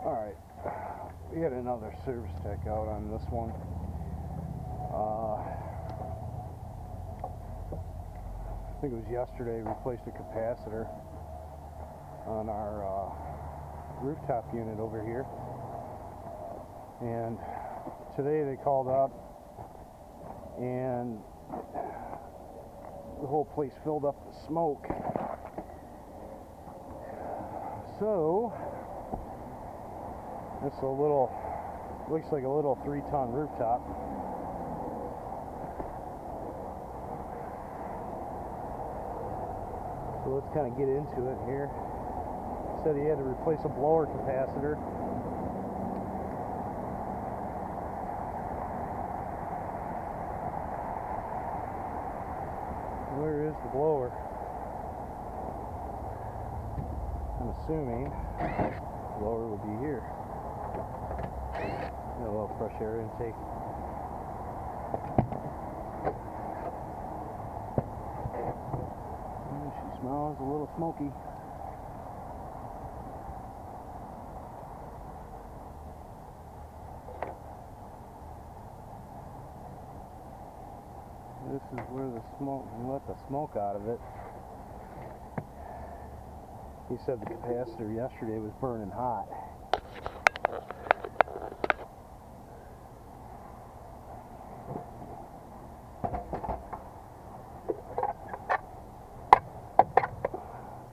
Alright, we had another service tech out on this one. I think it was yesterday, we replaced a capacitor on our rooftop unit over here. And today they called up and the whole place filled up with smoke. So it's a little, looks like a little 3-ton rooftop. So let's kind of get into it here. Said he had to replace a blower capacitor. Where is the blower? I'm assuming the blower would be here. A little fresh air intake. She smells a little smoky. This is where the smoke, you let the smoke out of it. He said the capacitor yesterday was burning hot.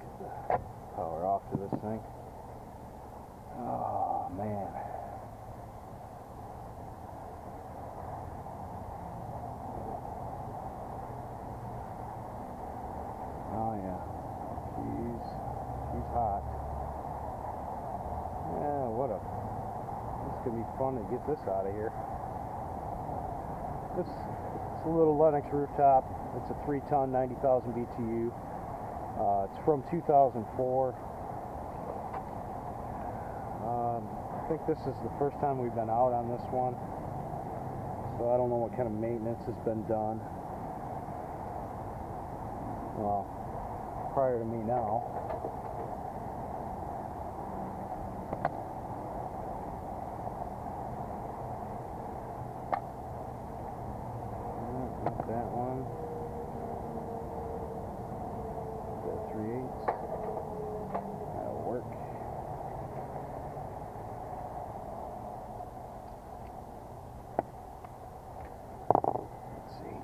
Get the power off to this thing. Oh man. Oh yeah, she's hot. Yeah, it's gonna be fun to get this out of here. It's a little Lennox rooftop. It's a 3-ton, 90,000 BTU. It's from 2004. I think this is the first time we've been out on this one, so I don't know what kind of maintenance has been done. Well, prior to me now. Got that one. Got 3/8. That'll work. Let's see.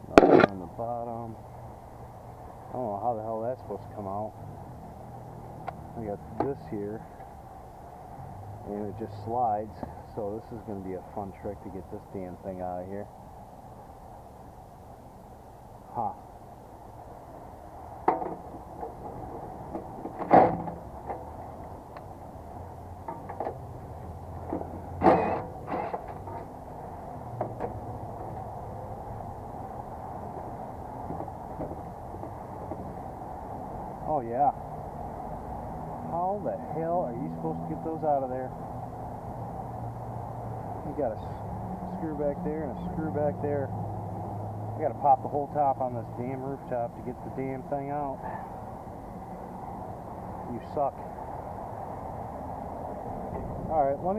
Nothing on the bottom. I don't know how the hell that's supposed to come out. I got this here, and it just slides, so this is going to be a fun trick to get this damn thing out of here. Huh. Oh yeah. How the hell are you supposed to get those out of there? You got a screw back there and a screw back there. I gotta pop the whole top on this damn rooftop to get the damn thing out. You suck. Alright, let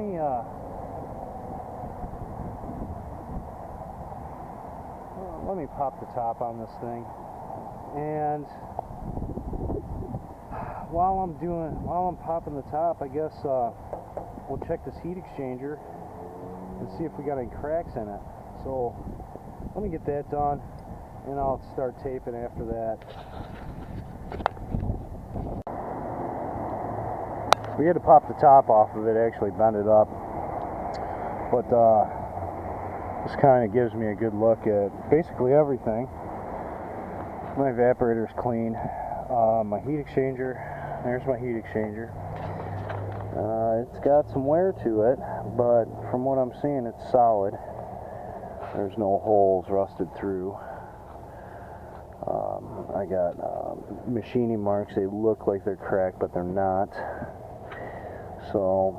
me pop the top on this thing. And while I'm popping the top, I guess we'll check this heat exchanger and see if we got any cracks in it. So let me get that done, and I'll start taping after that. We had to pop the top off of it, actually bend it up, but this kind of gives me a good look at basically everything. My evaporator's clean. My heat exchanger, there's my heat exchanger. It's got some wear to it, but from what I'm seeing, it's solid. There's no holes rusted through. I got machining marks. They look like they're cracked, but they're not. So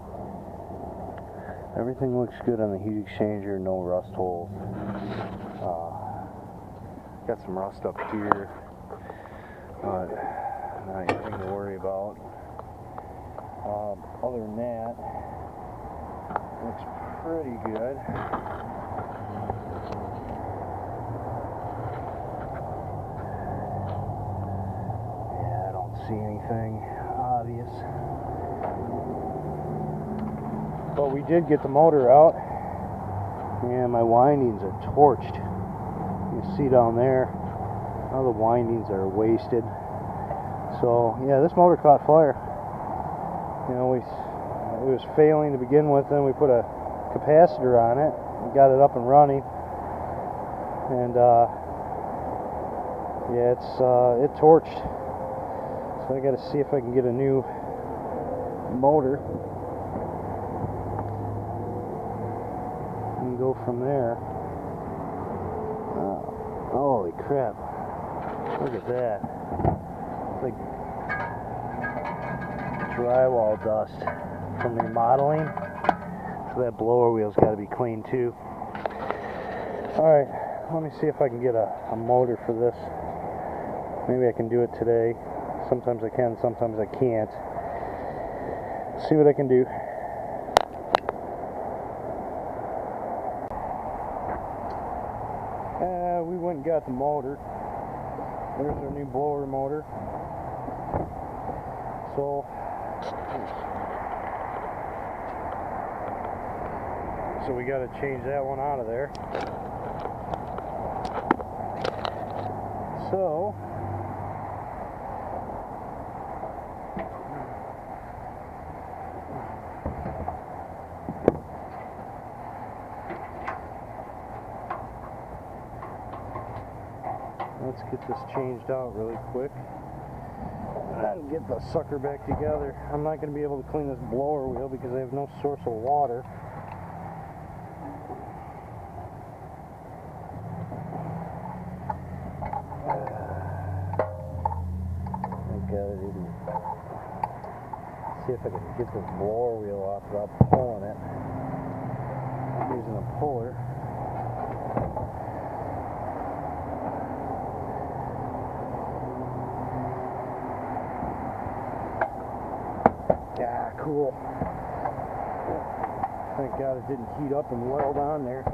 everything looks good on the heat exchanger. No rust holes. Got some rust up here, but not anything to worry about. Other than that, looks pretty good. Yeah, I don't see anything obvious. But we did get the motor out, and my windings are torched. You can see down there, all the windings are wasted. So yeah, this motor caught fire. You know, it was failing to begin with, then we put a capacitor on it, we got it up and running, and yeah, it torched. So I got to see if I can get a new motor and go from there. Holy crap! Look at that! It's like drywall dust from remodeling. So that blower wheel's got to be clean too. Alright, let me see if I can get a motor for this. Maybe I can do it today. Sometimes I can, sometimes I can't. See what I can do. We went and got the motor. There's our new blower motor. So we got to change that one out of there. So let's get this changed out really quick and get the sucker back together. I'm not going to be able to clean this blower wheel because I have no source of water. See if I can get this blower wheel off without pulling it. I'm using a puller. Yeah, cool. Thank God it didn't heat up and weld on there.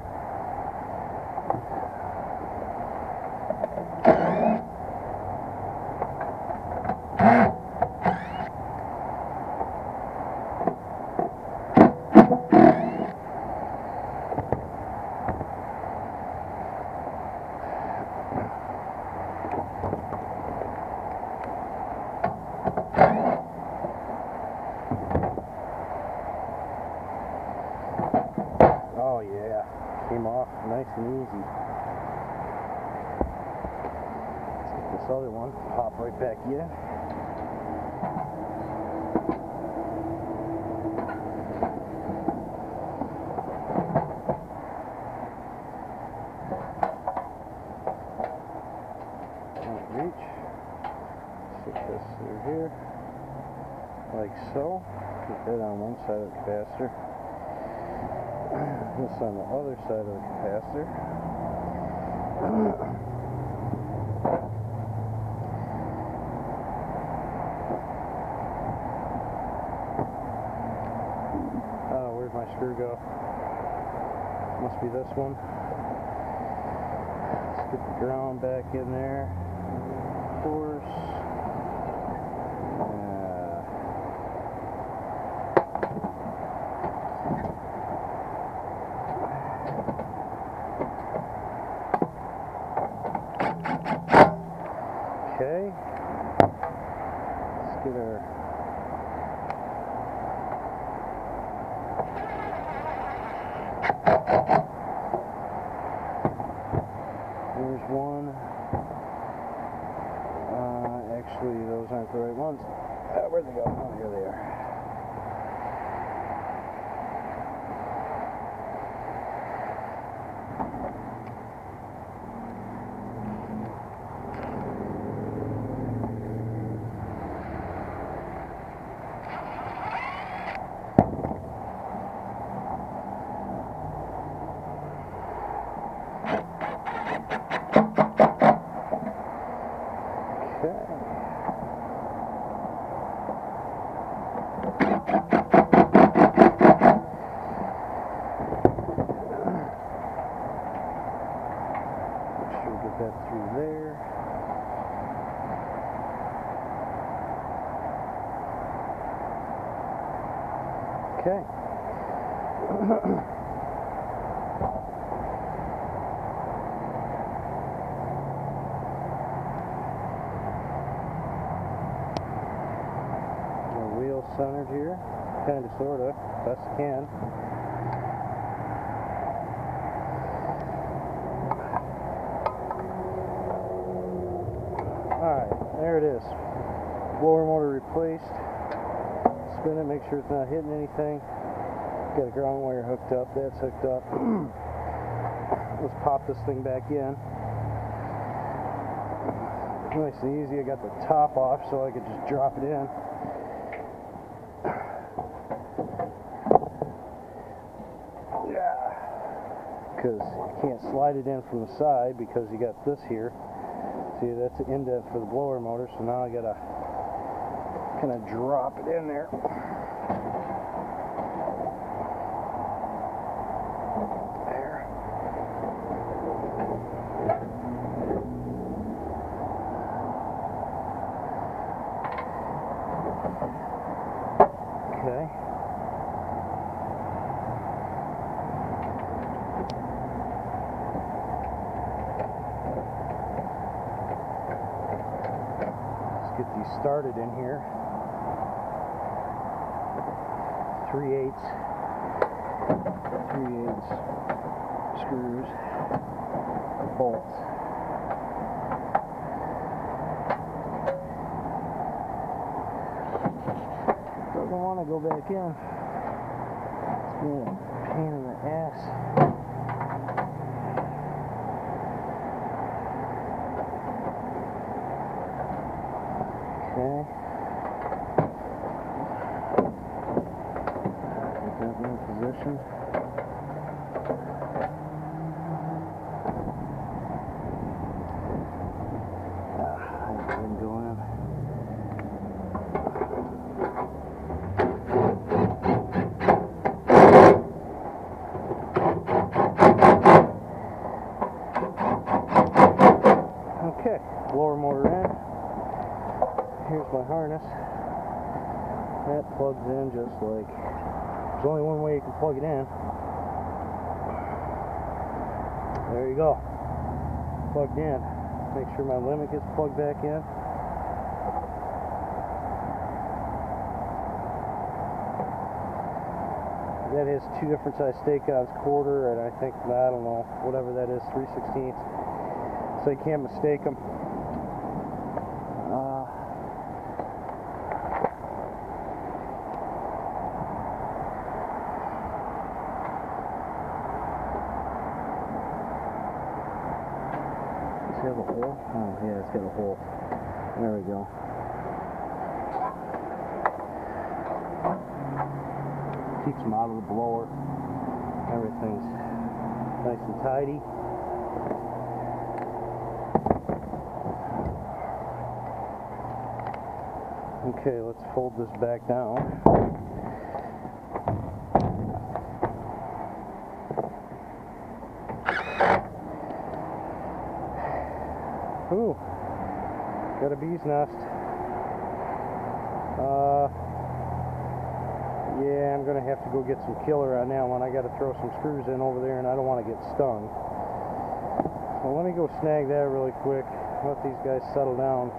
Oh yeah, came off nice and easy. Let's get this other one, pop right back in. Don't reach. Stick this through here, like so. Get that on one side of the capacitor. This on the other side of the capacitor. Oh, where'd my screw go? Must be this one. Let's get the ground back in there. Of course. Okay, let's get our there's one. Actually, those aren't the right ones. Where'd they go? Oh, here they are. That through there. Okay. The wheel centered here, kind of, sort of, best I can. Alright, there it is. Blower motor replaced. Spin it, make sure it's not hitting anything. Got a ground wire hooked up, that's hooked up. Let's pop this thing back in. Nice and easy. I got the top off so I could just drop it in. Yeah. Because you can't slide it in from the side because you got this here. See, that's the indent for the blower motor, so now I gotta kind of drop it in there. There. Okay. Get these started in here. 3/8 screws, bolts. Doesn't want to go back in. It's been a pain in the ass. Okay. Get that in position. I didn't go in. Okay, blower motor in. Here's my harness. That plugs in just like, there's only one way you can plug it in. There you go. Plugged in. Make sure my limit gets plugged back in. That is two different size stake-ons, quarter, and I think, I don't know, whatever that is, 3/16. So you can't mistake them. Does it have a hole? Oh yeah, it's got a hole. There we go. Keeps them out of the blower. Everything's nice and tidy. Okay, let's fold this back down. Ooh, got a bee's nest. Yeah, I'm gonna have to go get some killer on that one. I gotta throw some screws in over there and I don't want to get stung. So let me go snag that really quick. Let these guys settle down.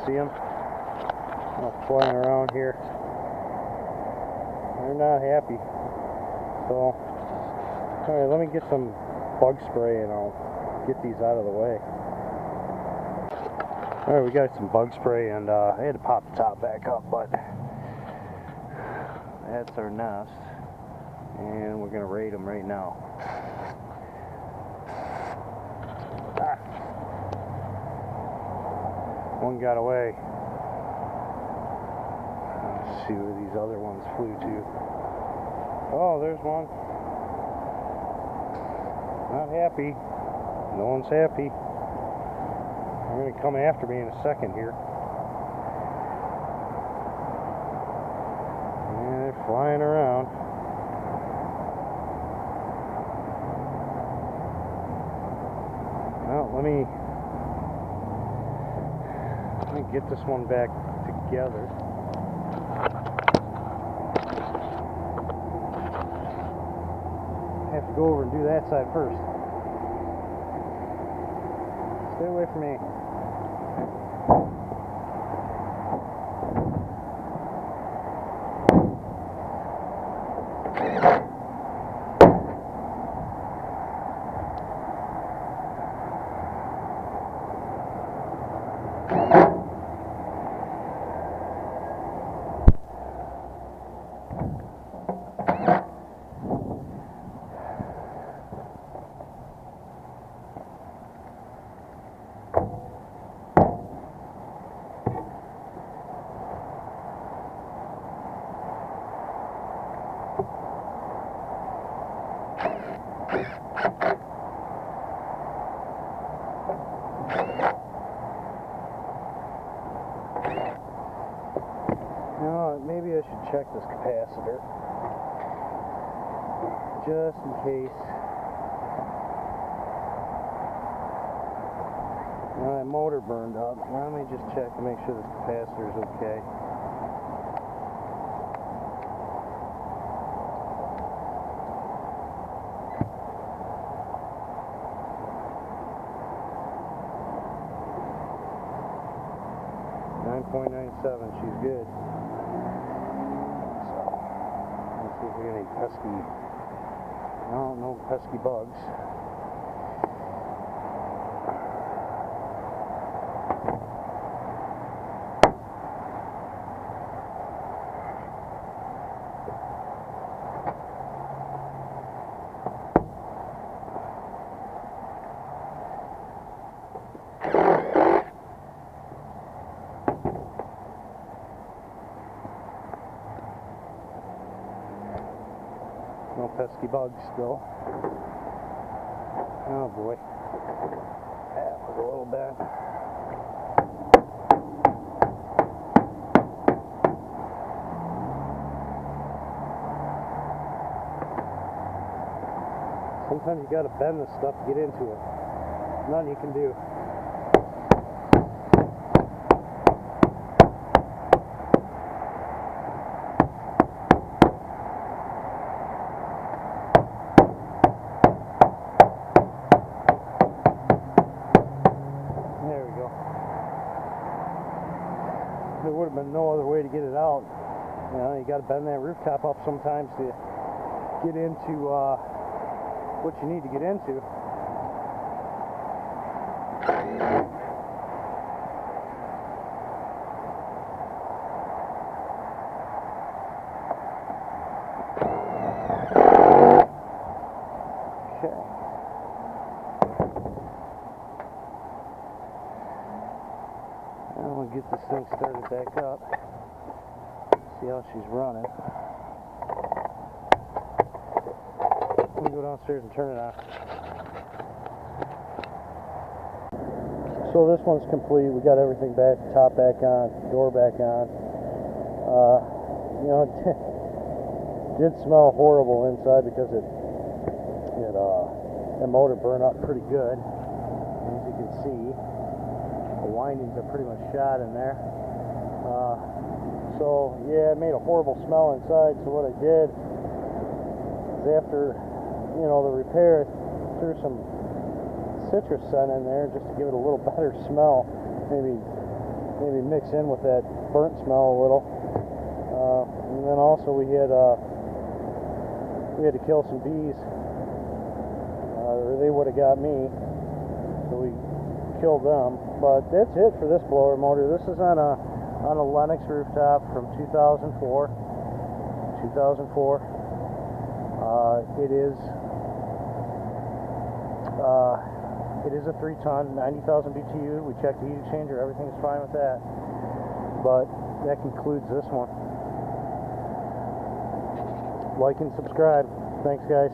See them? All flying around here. They're not happy. So, alright, let me get some bug spray and I'll get these out of the way. Alright, we got some bug spray and I had to pop the top back up, but that's our nest. And we're going to raid them right now. One got away. Let's see where these other ones flew to. Oh, there's one. Not happy. No one's happy. They're going to come after me in a second here. flying around. Well, let me get this one back together. I have to go over and do that side first. Stay away from me. Maybe I should check this capacitor just in case. My motor burned up. Let me just check to make sure this capacitor is okay. .97, she's good. See if we get any pesky, no pesky bugs. No pesky bugs still. Oh boy. That was a little bad. Sometimes you gotta bend this stuff to get into it. Nothing you can do. There would have been no other way to get it out. You know, you got to bend that rooftop up sometimes to get into what you need to get into. Okay. I'm going to get this thing started back up. See how she's running. Let me go downstairs and turn it on. So this one's complete. We got everything back, top back on, door back on. You know, it did smell horrible inside because the motor burned up pretty good. As you can see, the windings are pretty much shot in there. So yeah, it made a horrible smell inside. So what I did is after, you know, the repair, I threw some citrus scent in there just to give it a little better smell. Maybe mix in with that burnt smell a little. And then also we had to kill some bees, or they would have got me. So we killed them. But that's it for this blower motor. This is on a Lennox rooftop from 2004. It is a 3-ton, 90,000 BTU. We checked the heat exchanger, everything's fine with that. But that concludes this one. Like and subscribe. Thanks, guys.